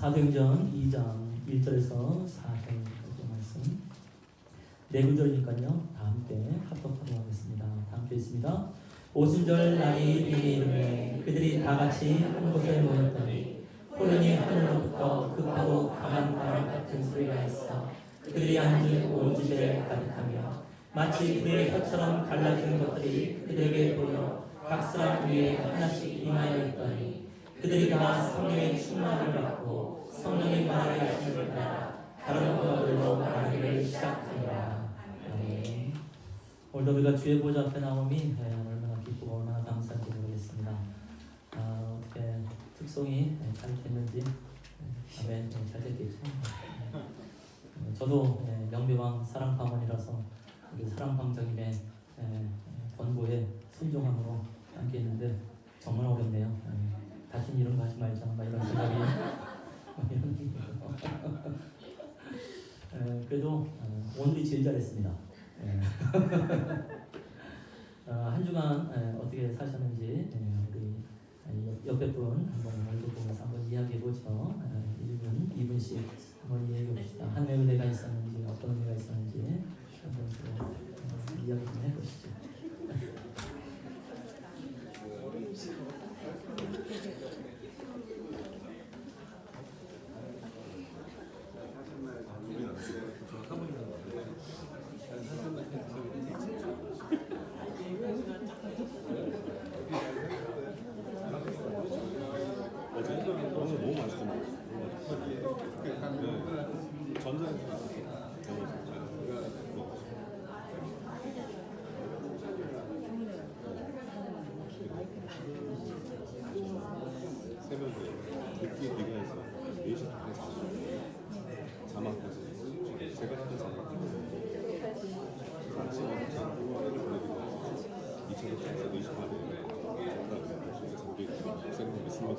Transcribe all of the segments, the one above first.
사도행전 2장 1절에서 4절까지 말씀. 네 구절이니까요. 다 함께 합독하도록 하겠습니다. 다 함께 있습니다. 오순절 날이 이미 이르매 그들이 다 같이 한 곳에 모였더니 호련히 하늘로부터 급하고 강한 바람 같은 소리가 있어 그들이 앉은 온 집에 가득하며 마치 불의 혀처럼 갈라지는 것들이 그들에게 보여 각 사람 위에 하나씩 임하여 있더니 그들이 다 성령의 충만을 받고 성령이 말하게 하시는 따라 다른 언어들로 말하기를 시작하니라. 아멘. 오늘도 우리가 주의 보좌 앞에 나옴이 얼마나 기쁘고 얼마나 감사한지 모르겠습니다. 어떻게 특송이 잘 됐는지 아멘. 잘 됐겠죠. 저도 명배왕 사랑방언이라서 우리 사랑방장님의 권고에 순종함으로 함께 했는데 정말 어렵네요. 다신 이런 거 하지 말자 이런 생각이 그래도 오늘이 제일 잘했습니다. 한 주간 어떻게 사셨는지 우리 옆에 분 한번 얼굴 보면서 한번 이야기해보죠. 1분, 2분씩 한번 이야기해봅시다. 한 은혜가 있었는지 어떤 은혜가 있었는지 한번 이야기 좀 해보시죠. 오늘 너무 맛있더라고요. 전자레인지 새벽에 늦게 비가해서 4시 반에 자막까지 제가 했던 자막 아침에 자고 보내드리고 2차로 4시 반에 저기 고생을 했습니다.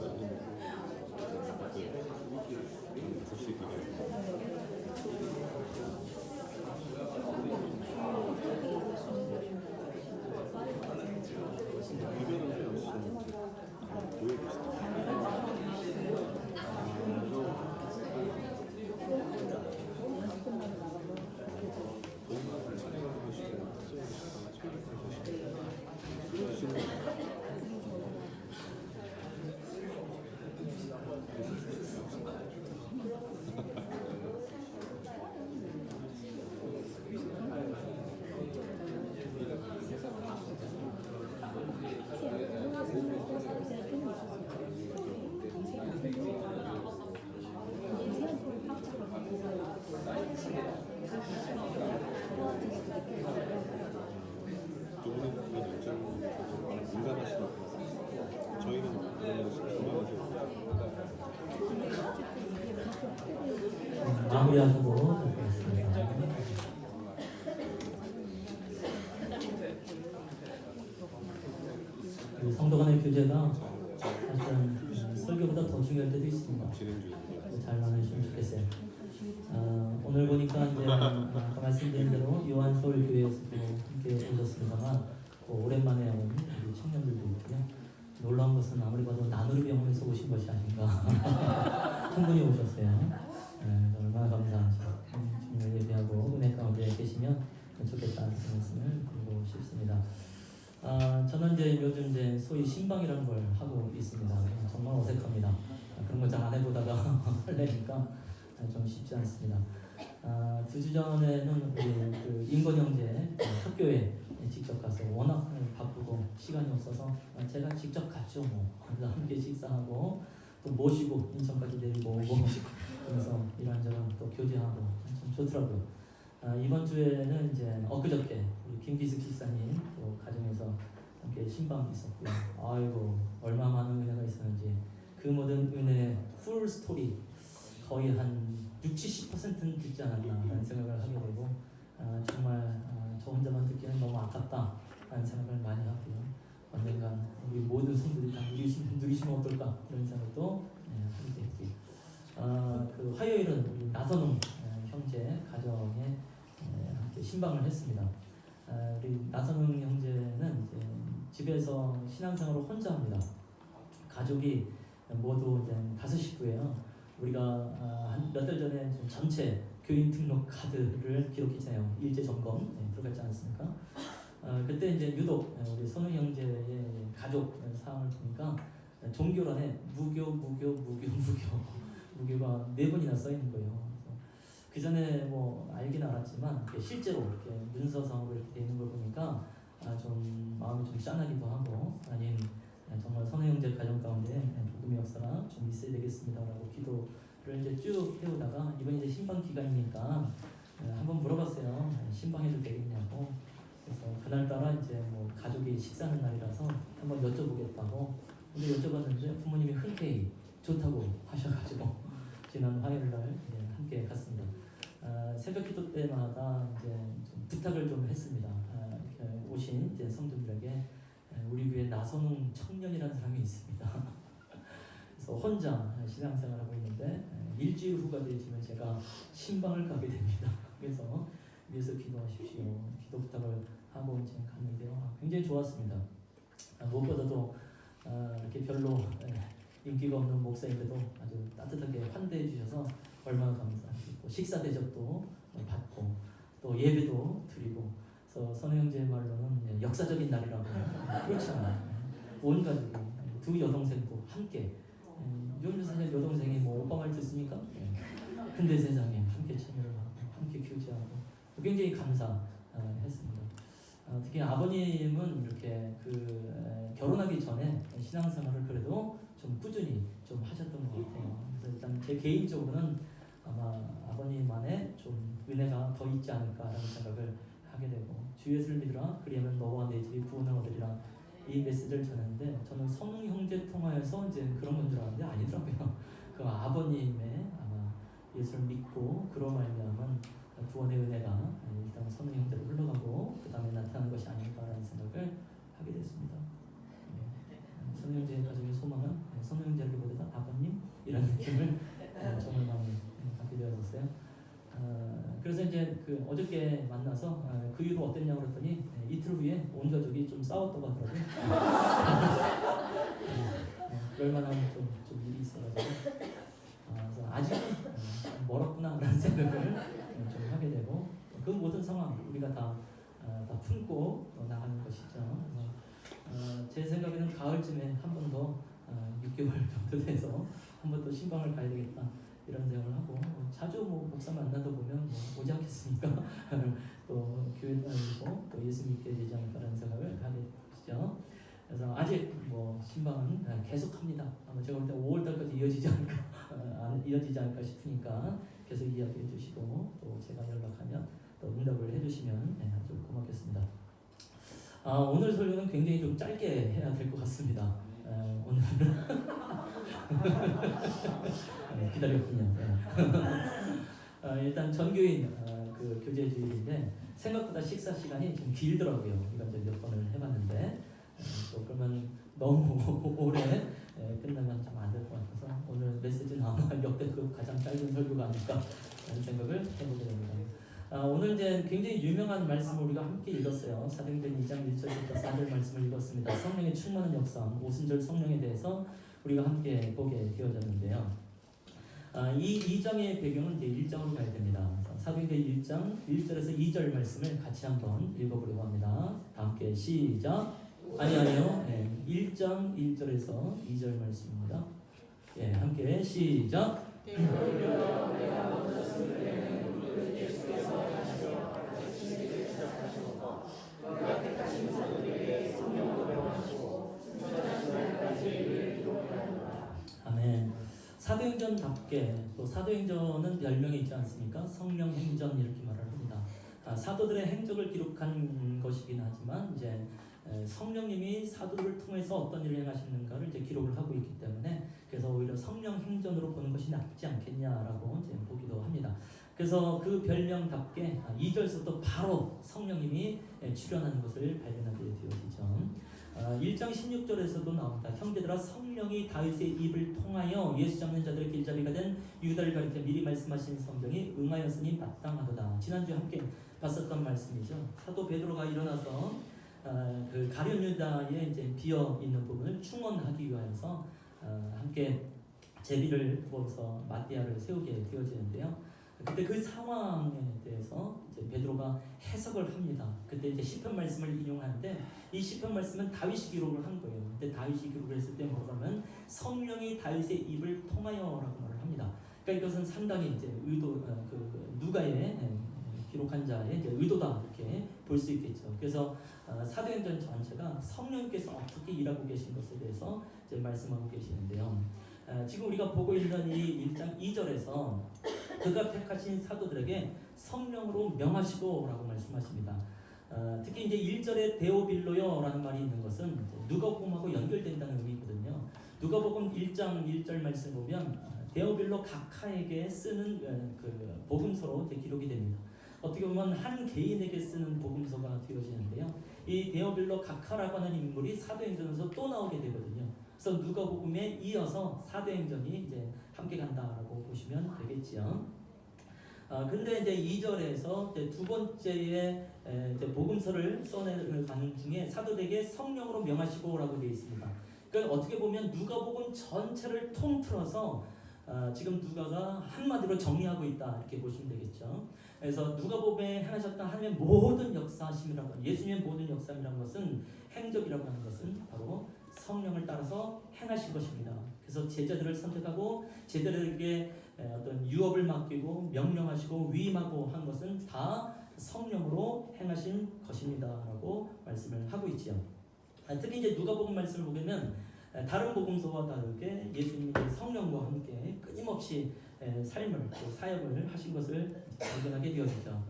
마무리하도록 하겠습니다. 성도 간의 교제가 사실은 설교보다 더 중요할 때도 있습니다. 잘 나누시면 좋겠어요. 오늘 보니까 이제 아까 말씀드린 대로 요한 서울교회에서도 함께 오셨습니다만 오랜만에 온 우리 청년들도 있고요. 놀라운 것은 아무리 봐도 나누리 병원에서 오신 것이 아닌가. 한 분이 오셨어요. 얼마나 감사한지 주님을 예배하고 은혜 가운데 계시면 좋겠다는 말씀을 드리고 싶습니다. 저는 이제 요즘 이제 소위 신방이라는 걸 하고 있습니다. 정말 어색합니다. 그런 걸 잘 안 해보다가 하려니까 좀 쉽지 않습니다. 2주 전에는 우리 그 인권 형제 학교에 직접 가서 워낙 바쁘고 시간이 없어서 제가 직접 갔죠. 함께 식사하고 또 모시고 인천까지 내리고 오고 그래서 이런저런 또 교제하고 참 좋더라고요. 이번 주에는 이제 엊그저께 우리 김기숙 집사님 또 가정에서 함께 신방이 있었고요. 아이고 얼마 많은 은혜가 있었는지 그 모든 은혜의 풀 스토리 거의 한 60~70%는 듣지 않았나라는 생각을 하게 되고 정말 저 혼자만 듣기는 너무 아깝다라는 생각을 많이 하고요. 언젠간 우리 모든 성도들이 다 누리시면 어떨까 이런 생각도 하게 됐고요. 그 화요일은 우리 나선웅 형제 가정에 함께 신방을 했습니다. 우리 나선웅 형제는 이제 집에서 신앙생활을 혼자 합니다. 가족이 모두 이제 5 식구예요. 우리가 한 몇 달 전에 좀 전체 교인 등록 카드를 기록했잖아요. 일제 점검 들어갔지 않았습니까? 그때 이제 유독 우리 선우 형제의 가족 사항을 보니까 종교란에 무교가 4번이나 써 있는 거예요. 그 전에 뭐 알긴 알았지만 실제로 이렇게 문서상으로 이렇게 되는 걸 보니까 좀 마음이 좀 짠하기도 하고 아님 정말 선우 형제 가정 가운데 복음의 역사가 좀 있어야 되겠습니다라고 기도를 이제 쭉 해오다가 이번 이제 신방 기간이니까 한번 물어봤어요. 신방해도 되겠냐고. 그래서 그날따라 이제 뭐 가족이 식사하는 날이라서 한번 여쭤보겠다고. 근데 여쭤봤는데 부모님이 흔쾌히 좋다고 하셔가지고 지난 화요일 날 함께 갔습니다. 새벽 기도 때마다 이제 좀 부탁을 좀 했습니다. 이렇게 오신 이제 성도들에게 우리 교회 나선웅 청년이라는 사람이 있습니다. 그래서 혼자 신앙생활하고 있는데 일주일 후가 되지면 제가 신방을 가게 됩니다. 그래서 위해서 기도하십시오. 기도 부탁을 하고 이제 갔는데요. 굉장히 좋았습니다. 무엇보다도 이렇게 별로 인기가 없는 목사인데도 아주 따뜻하게 환대해 주셔서 얼마나 감사합니다. 식사 대접도 받고 또 예배도 드리고 그래서 선우 형제 말로는 역사적인 날이라고 그렇잖아요. 온 가족이 두 여동생도 함께 요즘 사실 여동생이 뭐 오빠 말 듣습니까? 근데 세상에 함께 참여를 하고 함께 교제하고 굉장히 감사했습니다. 특히 아버님은 이렇게 결혼하기 전에 신앙생활을 그래도 좀 꾸준히 좀 하셨던 것 같아요. 그래서 일단 제 개인적으로는 아마 아버님만의 좀 은혜가 더 있지 않을까라는 생각을 하게 되고 주 예수를 믿으라 그리하면 너와 내 집이 구원을 얻으리라 이 메시지를 전했는데 저는 선웅 형제 통하여서 이제 그런 건 줄 알았는데 아니더라고요. 그 아버님의 아마 예수를 믿고 그로 말미암은 구원의 은혜가 일단 선웅 형제로 흘러가고 그 다음에 나타나는 것이 아닐까라는 생각을 하게 됐습니다. 선웅 형제 가정의 소망은 선웅 형제라기보다 아버님 이런 느낌을 정말 많이 갖게 되었어요. 그래서 이제 어저께 만나서 그 이후로 어땠냐고 그랬더니 이틀 후에 온 가족이 좀 싸웠다고 하더라고요. 그럴 만한 좀 일이 있어가지고 그래서 아직은 멀었구나 라는 생각을 좀 하게 되고 그 모든 상황 우리가 다 품고 나가는 것이죠. 제 생각에는 가을쯤에 한 번 더 6개월 정도 돼서 한 번 더 신방을 가야 되겠다 이런 생각을 하고 자주 뭐 목사 만나다 보면 오지 않겠습니까? 또 교회 다니고 또 예수 믿게 되지 않을까라는 생각을 하게 되죠. 그래서 아직 뭐 신방은 계속합니다. 아마 제가 볼 때 5월달까지 이어지지 않을까 싶으니까 계속 이야기해 주시고 또 제가 연락하면 또 응답을 해주시면 아주 고맙겠습니다. 오늘 설교는 굉장히 좀 짧게 해야 될 것 같습니다. 오늘은 기다렸군요. 일단 전교인 교제 주일인데 생각보다 식사 시간이 좀 길더라고요. 이거 이제 몇 번을 해봤는데 또 그러면 너무 오래 끝나면 좀 안 될 것 같아서 오늘 메시지는 아마 역대급 가장 짧은 설교가 아닐까 라는 생각을 해보게 됩니다. 오늘 이제 굉장히 유명한 말씀을 우리가 함께 읽었어요. 사도행전 2장 1절부터 4절 말씀을 읽었습니다. 성령의 충만한 역사, 오순절 성령에 대해서 우리가 함께 보게 되어졌는데요. 이 2장의 배경은 이제 1장으로 가야 됩니다. 사도행전 1장 1절에서 2절 말씀을 같이 한번 읽어보려고 합니다. 다 함께 시작. 아니요. 1장 1절에서 2절 말씀입니다. 함께 시작. 아멘. 사도행전답게 또 사도행전은 별명이 있지 않습니까? 성령행전 이렇게 말을 합니다. 사도들의 행적을 기록한 것이긴 하지만 이제 성령님이 사도를 통해서 어떤 일을 행하시는가를 이제 기록을 하고 있기 때문에 그래서 오히려 성령행전으로 보는 것이 낫지 않겠냐라고 이제 보기도 합니다. 그래서 그 별명답게 2절부터 바로 성령님이 출현하는 것을 발견하게 되어지죠. 1장 16절에서도 나옵니다. 형제들아 성령이 다윗의 입을 통하여 예수 잡는 자들의 길잡이가 된 유다를 가리켜 미리 말씀하신 성경이 응하였으니 마땅하도다. 지난주에 함께 봤었던 말씀이죠. 사도 베드로가 일어나서 그 가룟 유다에 이제 비어 있는 부분을 충원하기 위하여서 함께 제비를 부어서 마띠아를 세우게 되어지는데요. 그때 그 상황에 대해서 이제 베드로가 해석을 합니다. 그때 이제 시편 말씀을 인용하는데 이 시편 말씀은 다윗이 기록을 한 거예요. 근데 다윗이 기록을 했을 때 뭐라면 성령이 다윗의 입을 통하여라고 말을 합니다. 그러니까 이것은 상당히 이제 누가의 기록한 자의 이제 의도다 이렇게 볼 수 있겠죠. 그래서 사도행전 전체가 성령께서 어떻게 일하고 계신 것에 대해서 이제 말씀하고 계시는데요. 지금 우리가 보고 있는 이 1장 2절에서 그가 택하신 사도들에게 성령으로 명하시고라고 말씀하십니다. 특히 이제 1절에 데오빌로요라는 말이 있는 것은 누가복음하고 연결된다는 의미거든요. 누가복음 1장 1절 말씀 보면 데오빌로 각하에게 쓰는 그 복음서로 기록이 됩니다. 어떻게 보면 한 개인에게 쓰는 복음서가 되어지는데요. 이 데오빌로 각하라고 하는 인물이 사도행전에서 또 나오게 되거든요. 그래서 누가복음에 이어서 사도행전이 이제 함께 간다라고 보시면 되겠지요. 근데 이제 2절에서 이제 두 번째의 이제 복음서를 써내가는 중에 사도들에게 성령으로 명하시고라고 되어 있습니다. 그러니까 어떻게 보면 누가복음 전체를 통틀어서 지금 누가가 한마디로 정리하고 있다 이렇게 보시면 되겠죠. 그래서 누가복음에 행하셨던 하나님의 모든 역사하심이라고 하는 예수님의 모든 역사이라는 것은 행적이라고 하는 것은 바로 성령을 따라서 행하신 것입니다. 그래서 제자들을 선택하고 제자들에게 어떤 유업을 맡기고 명령하시고 위임하고 한 것은 다 성령으로 행하신 것입니다라고 말씀을 하고 있지요. 특히 이제 누가복음 말씀을 보면 다른 복음서와 다르게 예수님이 성령과 함께 끊임없이 삶을 또 사역을 하신 것을 발견하게 되었죠.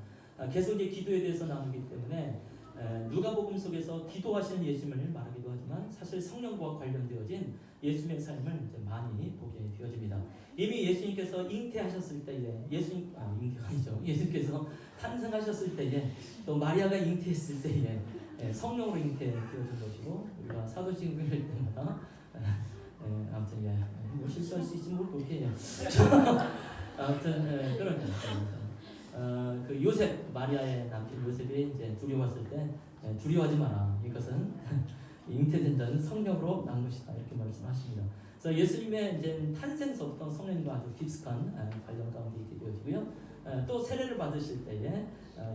계속 이제 기도에 대해서 나누기 때문에 누가복음 속에서 기도하시는 예수님을 말하기도 하지만 사실 성령과 관련되어진 예수님의 삶을 이제 많이 보게 되어집니다. 이미 예수님께서 잉태하셨을 때에 잉태가 아니죠. 예수님께서 탄생하셨을 때에 또 마리아가 잉태했을 때에 성령으로 잉태되어진 것이고 우리가 사도행전 읽을 때마다 아무튼 뭐 실수할 수 있지 뭐 그렇게 아무튼 그런 그 요셉 마리아의 남편 요셉이 이제 두려웠을 때 두려워하지 마라. 이것은 잉태된 자는 성령으로 난 것이다 이렇게 말씀하십니다. 그래서 예수님의 이제 탄생서부터 성령과 아주 깊숙한 관련 가운데 있게 되어지고요. 또 세례를 받으실 때에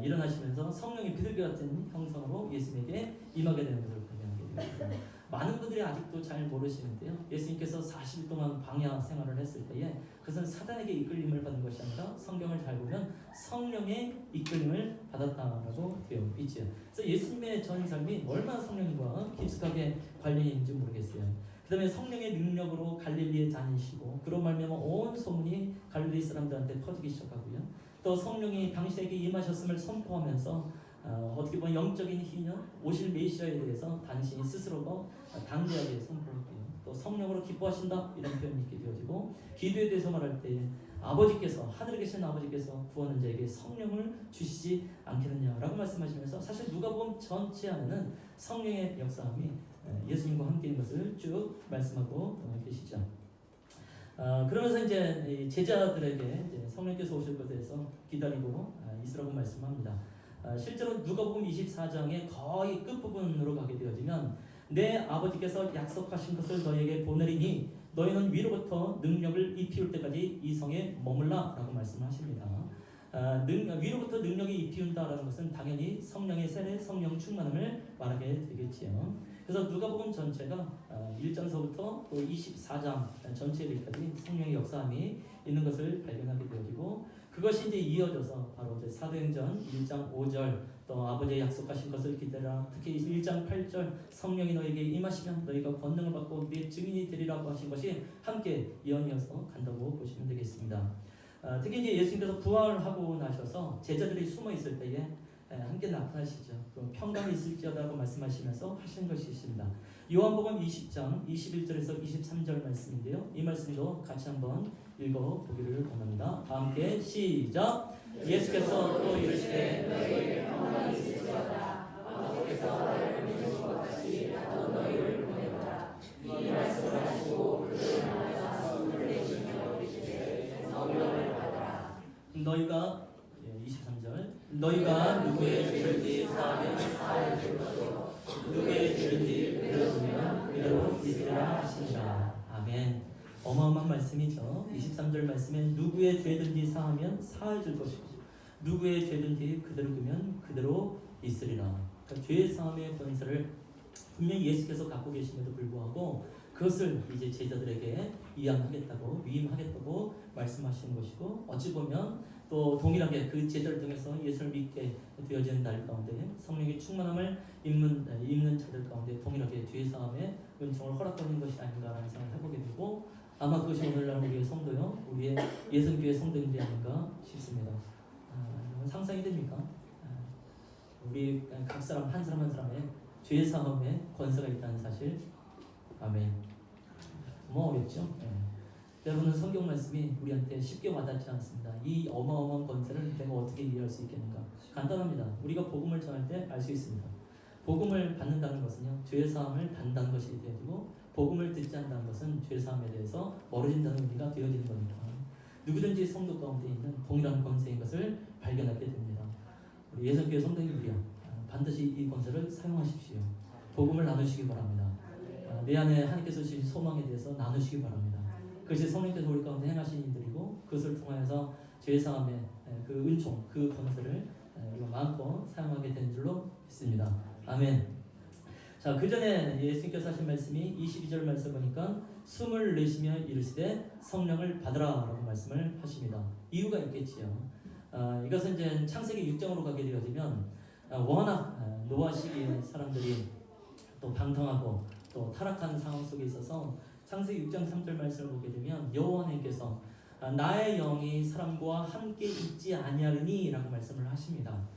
일어나시면서 성령이 비둘기 같은 형상으로 예수님에게 임하게 되는 것을 발견하게 됩니다. 많은 분들이 아직도 잘 모르시는데요. 예수님께서 40일 동안 광야 생활을 했을 때에 그것은 사단에게 이끌림을 받은 것이 아니라 성경을 잘 보면 성령의 이끌림을 받았다라고 되어 있죠. 그래서 예수님의 전 삶이 얼마나 성령과 깊숙하게 관련이 있는지 모르겠어요. 그 다음에 성령의 능력으로 갈릴리에 다니시고 그런 말미암아 온 소문이 갈릴리 사람들한테 퍼지기 시작하고요. 또 성령이 당신에게 임하셨음을 선포하면서 어떻게 보면 영적인 희년, 오실 메시아에 대해서 당신이 스스로가 당대하게 선포하고요. 또 성령으로 기뻐하신다 이런 표현이 있게 되어지고 기도에 대해서 말할 때 아버지께서 하늘에 계신 아버지께서 구하는 자에게 성령을 주시지 않겠느냐라고 말씀하시면서 사실 누가복음 전체 안에는 성령의 역사함이 예수님과 함께인 것을 쭉 말씀하고 계시죠. 그러면서 이제 제자들에게 이제 성령께서 오실 것에 대해서 기다리고 있으라고 말씀합니다. 실제로 누가복음 24장의 거의 끝부분으로 가게 되어지면 내 아버지께서 약속하신 것을 너희에게 보내리니 너희는 위로부터 능력을 입히울 때까지 이 성에 머물라 라고 말씀하십니다. 위로부터 능력이 입히운다라는 것은 당연히 성령의 세례, 성령 충만함을 말하게 되겠지요. 그래서 누가복음 전체가 1장서부터 또 24장 전체까지 성령의 역사함이 있는 것을 발견하게 되어지고 그것이 이제 이어져서 바로 이제 사도행전 1장 5절 또 아버지의 약속하신 것을 기다려 특히 1장 8절 성령이 너에게 임하시면 너희가 권능을 받고 네 증인이 되리라고 하신 것이 함께 이어서 간다고 보시면 되겠습니다. 특히 이제 예수님께서 부활하고 나셔서 제자들이 숨어 있을 때에 함께 나타나시죠. 평강이 있을지어다라고 말씀하시면서 하시는 것이 있습니다. 요한복음 20장 21절에서 23절 말씀인데요. 이 말씀도 같이 한번 읽어보기를 원합니다. 함께 시작! 예수께서 또 이르시되 너희에게 평강이 있을지어다 아버지께서 나를 보내신 것 같이 나도 너희를 보내노라. 이 말씀을 하시고 그를 향하사 손을 내시며 이르시되 성령을 받으라. 너희가 23절 너희가 누구의 죄를 지 사하면 사하여 줄 것이요 누구의 죄를 지 그대로 두면 그대로 있으리라 하시니라. 아멘. 어마어마한 말씀이죠. 23절 말씀에 누구의 죄든지 사하면 사해 줄 것이고 누구의 죄든지 그대로 두면 그대로 있으리라. 그러니까 죄 사함의 권세를 분명히 예수께서 갖고 계심에도 불구하고 그것을 이제 제자들에게 위임하겠다고 말씀하시는 것이고, 어찌 보면 또 동일하게 그 제자를 통해서 예수를 믿게 되어지는 날 가운데 성령의 충만함을 입는 자들 가운데 동일하게 죄 사함의 은총을 허락하는 것이 아닌가라는 생각을 해보게 되고, 아마 그것이 오늘날 우리의 성도요, 우리의 예선교회 성도님들이 아닌가 싶습니다. 상상이 됩니까? 우리 각 사람 한 사람의 죄 사함에 권세가 있다는 사실. 아멘. 뭐 어렵죠? 여러분은 성경 말씀이 우리한테 쉽게 와닿지 않습니다. 이 어마어마한 권세를 내가 어떻게 이해할 수 있겠는가? 간단합니다. 우리가 복음을 전할 때 알 수 있습니다. 복음을 받는다는 것은요, 죄 사함을 받는다는 것이 되어지고, 복음을 듣지 않는다는 것은 죄 사함에 대해서 멀어진다는 의미가 되어지는 겁니다. 누구든지 성도 가운데 있는 동일한 권세인 것을 발견하게 됩니다. 우리 예선교회 성도님들이요, 반드시 이 권세를 사용하십시오. 복음을 나누시기 바랍니다. 내 안에 하나님께서 주신 소망에 대해서 나누시기 바랍니다. 그것이 성령께서 우리 가운데 행하신 일들이고, 그것을 통하여서 죄사함의 그 은총, 그 권세를 우리가 마음껏 사용하게 된 줄로 믿습니다. 아멘. 자, 그 전에 예수님께서 하신 말씀이 22절 말씀 보니까 숨을 내쉬며 이르시되 성령을 받으라라고 말씀을 하십니다. 이유가 있겠지요. 이것은 이제 창세기 6장으로 가게 되어지면 워낙 노아 시기에 사람들이 또 방탕하고 또 타락한 상황 속에 있어서 창세기 6장 3절 말씀을 보게 되면 여호와 하나님께서 나의 영이 사람과 함께 있지 아니하리니 라고 말씀을 하십니다.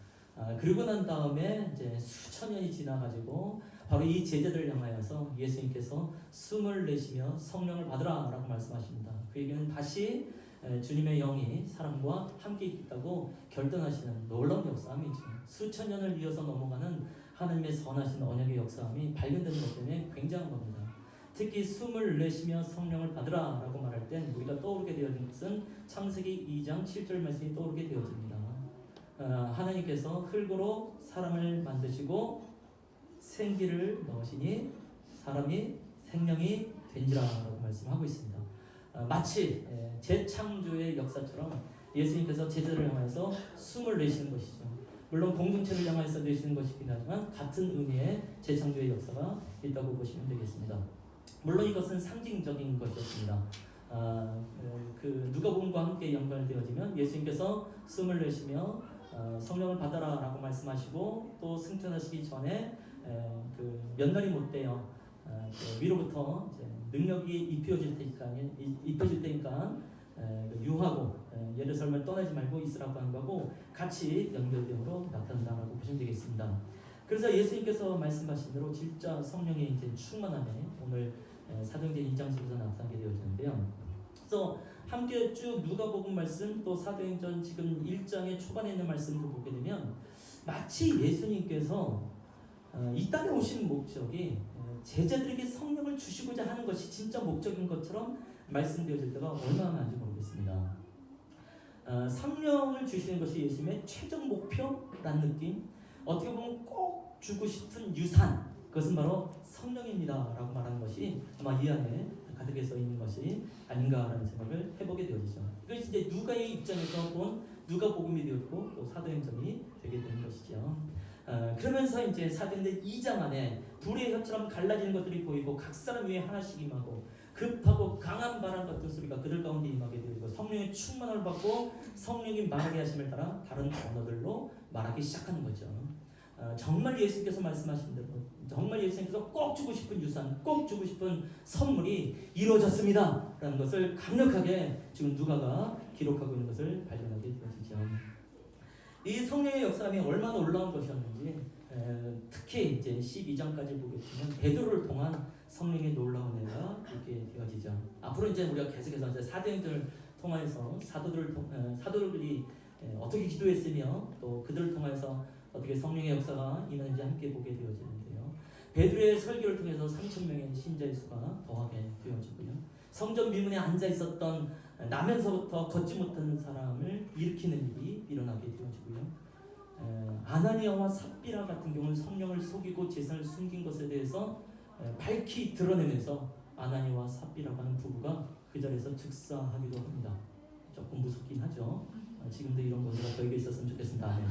그리고 난 다음에 이제 수천 년이 지나가지고 바로 이 제자들을 향하여서 예수님께서 숨을 내쉬며 성령을 받으라 라고 말씀하십니다. 그 얘기는 다시 주님의 영이 사람과 함께 있다고 결단하시는 놀라운 역사함이죠. 수천 년을 이어서 넘어가는 하나님의 선하신 언약의 역사함이 발견되는 것 때문에 굉장한 겁니다. 특히 숨을 내쉬며 성령을 받으라 라고 말할 땐 우리가 떠오르게 되어진 것은 창세기 2장 7절 말씀이 떠오르게 되어집니다. 하나님께서 흙으로 사람을 만드시고 생기를 넣으시니 사람이 생명이 된지라 라고 말씀하고 있습니다. 마치 재창조의 역사처럼 예수님께서 제자를 향해서 숨을 내쉬는 것이죠. 물론 공동체를 향해서 내쉬는 것이긴 하지만 같은 의미의 재창조의 역사가 있다고 보시면 되겠습니다. 물론 이것은 상징적인 것이었습니다. 그 누가복음과 함께 연관되어지면 예수님께서 숨을 내쉬며 성령을 받아라 라고 말씀하시고, 또 승천하시기 전에 그 몇 날이 못 돼요. 위로부터 이제 능력이 입혀질 테니까 유하고 예루살렘을 떠나지 말고 있으라고 한 거고 같이 연결되므로 나타난다고 보시면 되겠습니다. 그래서 예수님께서 말씀하신 대로 진짜 성령의 이제 충만함에 오늘 사도행전 2장 속에서 나타나게 되어지는데요. 그래서 함께 쭉 누가복음 말씀 또 사도행전 지금 1장의 초반에 있는 말씀도 보게 되면 마치 예수님께서 이 땅에 오신 목적이 제자들에게 성령을 주시고자 하는 것이 진짜 목적인 것처럼 말씀되어질 때가 얼마나 많은지 모르겠습니다. 성령을 주시는 것이 예수님의 최종 목표라는 느낌, 어떻게 보면 꼭 주고 싶은 유산, 그것은 바로 성령입니다 라고 말하는 것이 아마 이 안에 가득해서 있는 것이 아닌가라는 생각을 해보게 되어지죠. 이것이 이제 누가의 입장에서 본 누가복음이 되었고 또 사도행전이 되게 되는 것이죠. 그러면서 이제 사도행전 2장 안에 불의 혀처럼 갈라지는 것들이 보이고 각 사람 위에 하나씩 임하고 급하고 강한 바람 같은 소리가 그들 가운데 임하게 되고 성령의 충만함을 받고 성령이 말하게 하심을 따라 다른 언어들로 말하기 시작하는 거죠. 정말 예수님께서 말씀하신 대로 정말 예수님께서 꼭 주고 싶은 유산, 꼭 주고 싶은 선물이 이루어졌습니다 라는 것을 강력하게 지금 누가가 기록하고 있는 것을 발견하게 되어지죠. 이 성령의 역사함이 얼마나 놀라운 것이었는지 특히 이제 12장까지 보게 되면 베드로를 통한 성령의 놀라운 애가 있게 되어지죠. 앞으로 이제 우리가 계속해서 이제 사도행전을 통해서 사도들이 어떻게 기도했으며 또 그들을 통해서 어떻게 성령의 역사가 임하는지 함께 보게 되어지는데요. 베드로의 설교를 통해서 3,000명의 신자의 수가 더하게 되어지고요. 성전 미문에 앉아 있었던 나면서부터 걷지 못하는 사람을 일으키는 일이 일어나게 되어지고요. 아나니아와 삽비라 같은 경우는 성령을 속이고 재산을 숨긴 것에 대해서 밝히 드러내면서 아나니아와 삽비라고 하는 부부가 그 자리에서 즉사하기도 합니다. 조금 무섭긴 하죠. 지금도 이런 권세가 저에게 있었으면 좋겠습니다. 아멘.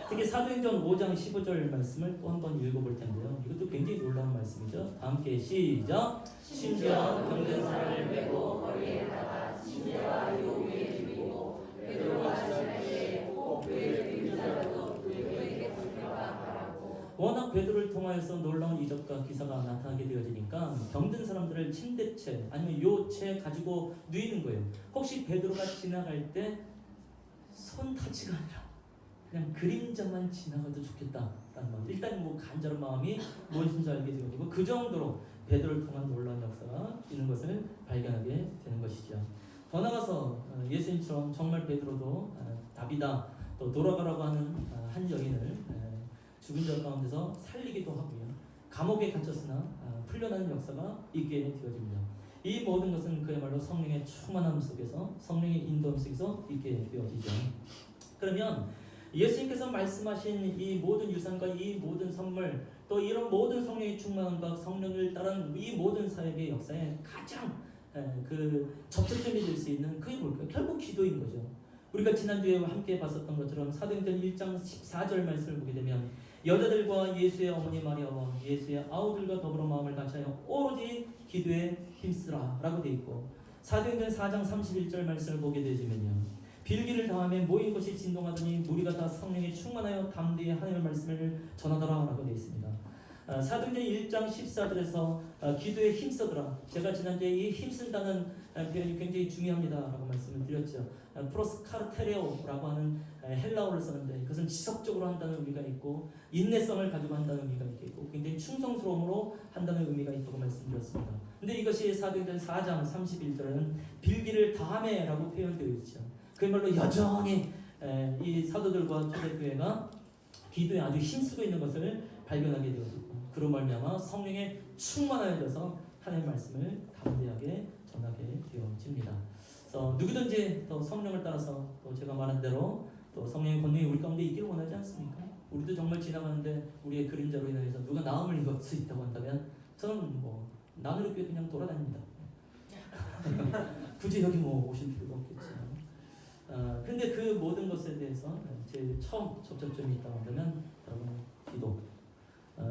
특히 사도행전 5장 15절 말씀을 또 한번 읽어볼 텐데요. 이것도 굉장히 놀라운 말씀이죠. 다 함께 시작. 심지어 병든 사람을 메고 거리에다가 침례와 요구에 드리고 베드로가 전할 때에 꼭 그에게 믿는 자라도 그에게 불평하라 하라고. 워낙 베드로를 통하여서 놀라운 이적과 기사가 나타나게 되어지니까 병든 사람들을 침대채 아니면 요채 가지고 누이는 거예요. 혹시 베드로가 지나갈 때 손 타치가 아니라 그냥 그림자만 지나가도 좋겠다라는 마음. 일단 뭐 간절한 마음이 무엇인지 알게 되고 그 정도로 베드로를 통한 놀라운 역사가 있는 것을 발견하게 되는 것이죠. 더 나아가서 예수님처럼 정말 베드로도 답이다 또 돌아가라고 하는 한 여인을 죽은 자 가운데서 살리기도 하고요. 감옥에 갇혔으나 풀려나는 역사가 있게 되어집니다. 이 모든 것은 그야말로 성령의 충만함 속에서 성령의 인도함 속에서 있게 되어지죠. 그러면 예수님께서 말씀하신 이 모든 유산과 이 모든 선물 또 이런 모든 성령의 충만함과 성령을 따른 이 모든 사역의 역사에 가장 그 접촉점이 될 수 있는 그게 뭘까요? 결국 기도인 거죠. 우리가 지난주에 함께 봤었던 것처럼 사도행전 1장 14절 말씀을 보게 되면 여자들과 예수의 어머니 마리아와 예수의 아우들과 더불어 마음을 같이하여 오로지 기도에 힘쓰라 라고 되어 있고 사도행전 4장 31절 말씀을 보게 되지면요 빌기를 다음에 모인 곳이 진동하더니 무리가 다 성령에 충만하여 담대히 하나님의 말씀을 전하더라 라고 되어 있습니다. 사도행전 1장 14절에서 기도에 힘쓰더라. 제가 지난주에 이 힘쓴다는 표현이 굉장히 중요합니다 라고 말씀을 드렸죠. 프로스카르테레오라고 하는 헬라어를 썼는데 그것은 지속적으로 한다는 의미가 있고 인내성을 가지고 한다는 의미가 있고 굉장히 충성스러움으로 한다는 의미가 있다고 말씀드렸습니다. 근데 이것이 사도행전 4장 31절에는 빌기를 다하매 라고 표현되어 있죠. 그야말로 여전히 이 사도들과 초대교회가 기도에 아주 힘쓰고 있는 것을 발견하게 되어지고 그로 말미암아 성령에 충만하여져서 하나님의 말씀을 담대하게 전하게 되어집니다. 그래서 누구든지 또 성령을 따라서 또 제가 말한 대로 또 성령의 권능이 우리 가운데 있기를 원하지 않습니까? 우리도 정말 지나가는데 우리의 그림자로 인해서 누가 나음을 입을 수 있다고 한다면 저는 뭐 나누르게 그냥 돌아다닙니다. 굳이 여기 뭐 오실 필요도 없겠죠. 근데 그 모든 것에 대해서 제일 처음 접촉점이 있다고 한다면 여러분 기도.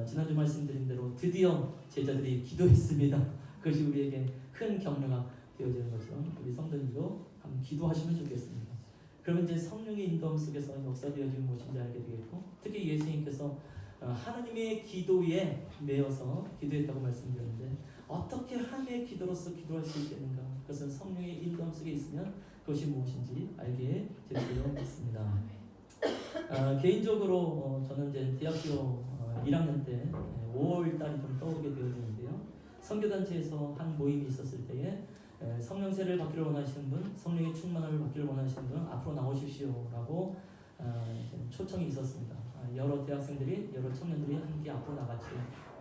지난주 말씀드린 대로 드디어 제자들이 기도했습니다. 그것이 우리에게 큰 격려가 되어지는 것처럼 우리 성도님도 한번 기도하시면 좋겠습니다. 그러면 이제 성령의 인도함 속에서 역사되어지는 무엇인지 알게 되겠고 특히 예수님께서 하나님의 기도에 매여서 기도했다고 말씀드렸는데 어떻게 하나님의 기도로서 기도할 수 있겠는가? 그것은 성령의 인도함 속에 있으면 그것이 무엇인지 알게 되어 있습니다. 개인적으로 저는 이제 대학교 1학년 때 5월 달이 좀 떠오르게 되어지는데요. 선교단체에서 한 모임이 있었을 때에 성령세를 받기를 원하시는 분, 성령의 충만함을 받기를 원하시는 분 앞으로 나오십시오라고 초청이 있었습니다. 여러 대학생들이, 여러 청년들이 함께 앞으로 나갔지.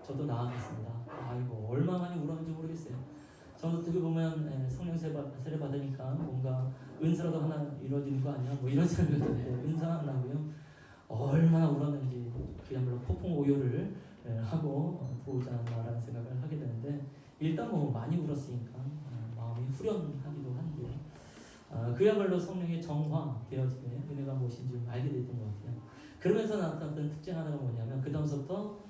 저도 나가겠습니다. 아이고 얼마 만에 울었는지 모르겠어요. 저는 어떻게 보면 성령세를 받으니까 뭔가 은사라도 하나 이루어지는 거 아니야? 뭐 이런 생각이 드는데 은사 안 나고요. 얼마나 울었는지 그야말로 폭풍 오열을 하고 보자 않나라는 생각을 하게 되는데 일단 뭐 많이 울었으니까 마음이 후련하기도 한데요. 그야말로 성령의 정화되어짐에 은혜가 무엇인지 알게 됐던 것 같아요. 그러면서 나타났던 특징 하나가 뭐냐면 그 다음부터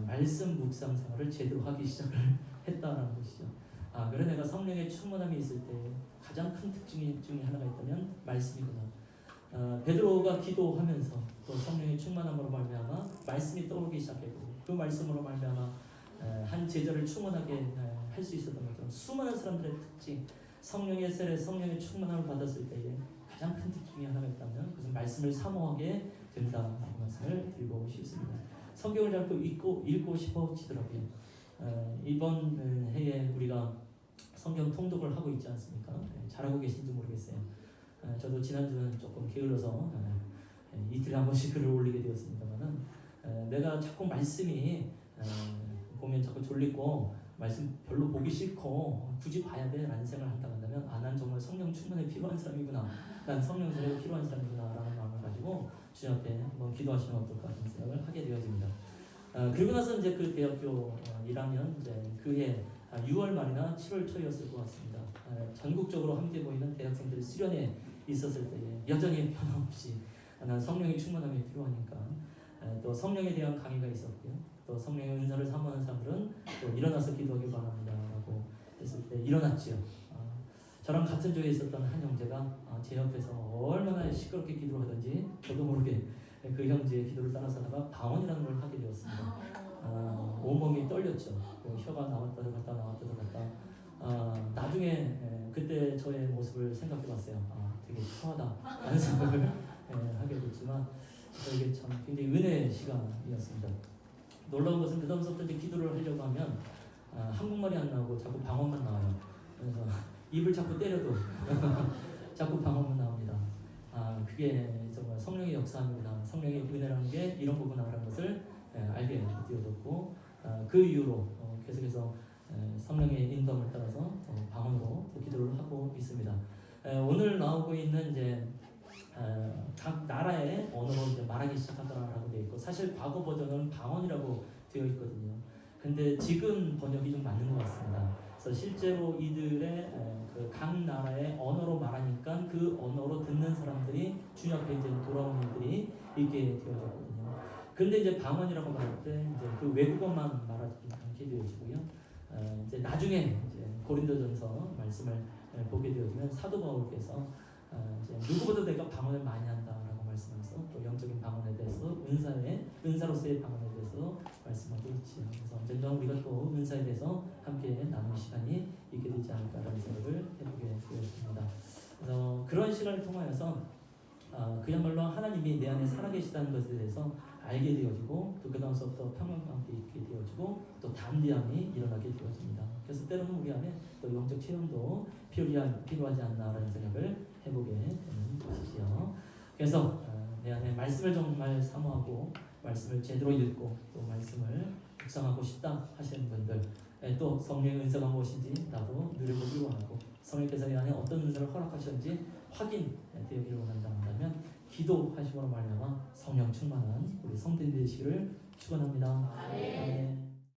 말씀 묵상 생활을 제대로 하기 시작을 했다는 것이죠. 그래 내가 성령의 충만함이 있을 때 가장 큰 특징 중에 하나가 있다면 말씀이구나. 베드로가 기도하면서 또 성령의 충만함으로 말미암아 말씀이 떠오르기 시작했고 그 말씀으로 말미암아 한 제자를 충만하게 할 수 있었던 것처럼 수많은 사람들의 특징 성령의 세례 성령의 충만함을 받았을 때에 가장 큰 특징이 하나가 있다면 그것은 말씀을 사모하게 된다라는 말씀을 드리고 싶습니다. 성경을 자꾸 읽고 싶어지더라고요. 이번 해에 우리가 성경 통독을 하고 있지 않습니까? 잘하고 계신지 모르겠어요. 저도 지난주는 조금 게을러서 이틀에 한 번씩 글을 올리게 되었습니다만은 내가 자꾸 말씀이 보면 자꾸 졸리고 말씀 별로 보기 싫고 굳이 봐야 돼 라는 생각을 한다면 난 정말 성령 충만에 필요한 사람이구나, 난 성령 세례가 필요한 사람이구나 라는 마음을 가지고 주님 앞에 한번 기도하시면 어떨까 하는 생각을 하게 되어집니다. 그리고 나서 이제 그 대학교 1학년 이제 그해 6월 말이나 7월 초였을 것 같습니다. 전국적으로 함께 모이는 대학생들이 수련회 있었을 때에 여전히 변함없이 난 성령의 충만함이 필요하니까 또 성령에 대한 강의가 있었고요. 또 성령의 은사를 사모하는 사람들은 또 일어나서 기도하기 바랍니다 라고 했을 때 일어났지요. 저랑 같은 조에 있었던 한 형제가 제 옆에서 얼마나 시끄럽게 기도를 하든지 저도 모르게 그 형제의 기도를 따라서다가 방언이라는 걸 하게 되었습니다. 온몸이 떨렸죠. 혀가 나왔다 들어갔다 나왔다 들어갔다. 나중에 그때 저의 모습을 생각해봤어요. 되게 추하다 라는 생각을 하게 됐지만 저에게 참 굉장히 은혜의 시간이었습니다. 놀라운 것은 그다음부터 이제 기도를 하려고 하면 한국말이 안 나오고 자꾸 방언만 나와요. 그래서 입을 자꾸 때려도 자꾸 방언만 나옵니다. 그게 정말 성령의 역사입니다. 성령의 은혜라는 게 이런 거구나라는 것을 알게 되어졌고 그 이후로 계속해서 성령의 인도함을 따라서 방언으로 기도를 하고 있습니다. 오늘 나오고 있는 이제 각 나라의 언어로 이제 말하기 시작하더라라고 되어 있고 사실 과거 버전은 방언이라고 되어 있거든요. 근데 지금 번역이 좀 맞는 것 같습니다. 그래서 실제로 이들의 그 각 나라의 언어로 말하니까 그 언어로 듣는 사람들이 주 앞에 이제 돌아오는 일들이 있게 되어졌거든요. 근데 이제 방언이라고 말할 때 이제 그 외국어만 말하지 않게 되어지고요. 이제 나중에 이제 고린도전서 말씀을 보게 되어지면 사도 바울께서 이제 누구보다 내가 방언을 많이 한다라고 말씀하면서 또 영적인 방언에 대해서 은사로서의 방언에 대해서 말씀하고 있지요. 그래서 언젠가 우리가 또 은사에 대해서 함께 나누는 시간이 있게 되지 않을까라는 생각을 해보게 되었습니다. 그래서 그런 시간을 통하여서 그야말로 하나님이 내 안에 살아계시다는 것에 대해서 알게 되어지고 또 그 다음서부터 평안과 함께 있게 되어지고 또 담대함이 일어나게 되어집니다. 그래서 때로는 우리 안에 또 영적 체험도 필요하지 않나라는 생각을 해보게 되는 것이지요. 그래서 내 안에 말씀을 정말 사모하고 말씀을 제대로 읽고 또 말씀을 묵상하고 싶다 하시는 분들 또 성령의 은사가 무엇인지 나도 누려보기 원하고 성령께서 내 안에 어떤 은사를 허락하셨는지 확인되기를 원한다 한다면 기도하심으로 말미암아 성령 충만한 우리 성도들 되시기를 축원합니다. 아멘.